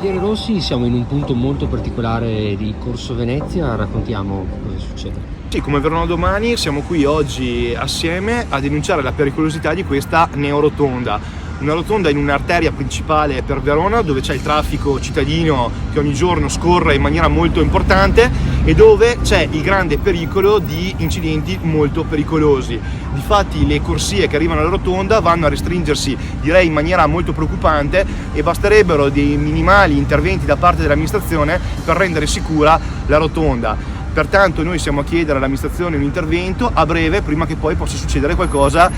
Cavaliere Rossi, siamo in un punto molto particolare di Corso Venezia, raccontiamo cosa succede. Sì, come Verona Domani siamo qui oggi assieme a denunciare la pericolosità di questa neorotonda. Una rotonda in un'arteria principale per Verona dove c'è il traffico cittadino che ogni giorno scorre in maniera molto importante e dove c'è il grande pericolo di incidenti molto pericolosi. Difatti le corsie che arrivano alla rotonda vanno a restringersi, direi in maniera molto preoccupante, e basterebbero dei minimali interventi da parte dell'amministrazione per rendere sicura la rotonda. Pertanto noi siamo a chiedere all'amministrazione un intervento a breve prima che poi possa succedere qualcosa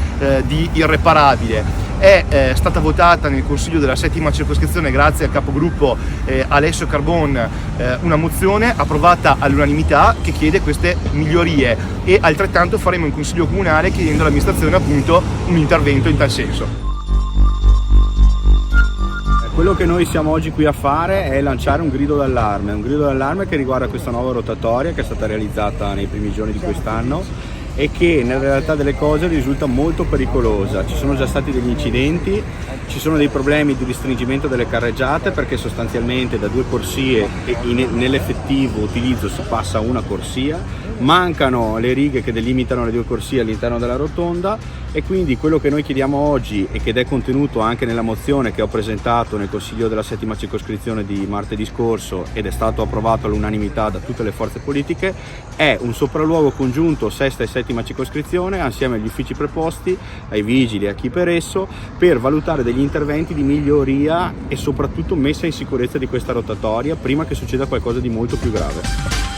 di irreparabile. È stata votata nel Consiglio della settima circoscrizione grazie al capogruppo Alessio Carbon una mozione approvata all'unanimità che chiede queste migliorie e altrettanto faremo in Consiglio Comunale chiedendo all'amministrazione appunto un intervento in tal senso. Quello che noi siamo oggi qui a fare è lanciare un grido d'allarme che riguarda questa nuova rotatoria che è stata realizzata nei primi giorni di quest'anno e che nella realtà delle cose risulta molto pericolosa. Ci sono già stati degli incidenti, ci sono dei problemi di restringimento delle carreggiate perché sostanzialmente da 2 corsie nell'effettivo utilizzo si passa a una corsia, mancano le righe che delimitano le 2 corsie all'interno della rotonda e quindi quello che noi chiediamo oggi e che è contenuto anche nella mozione che ho presentato nel Consiglio della settima circoscrizione di martedì scorso ed è stato approvato all'unanimità da tutte le forze politiche è un sopralluogo congiunto sesta e settima circoscrizione assieme agli uffici preposti, ai vigili e a chi per esso per valutare degli interventi di miglioria e soprattutto messa in sicurezza di questa rotatoria prima che succeda qualcosa di molto più grave.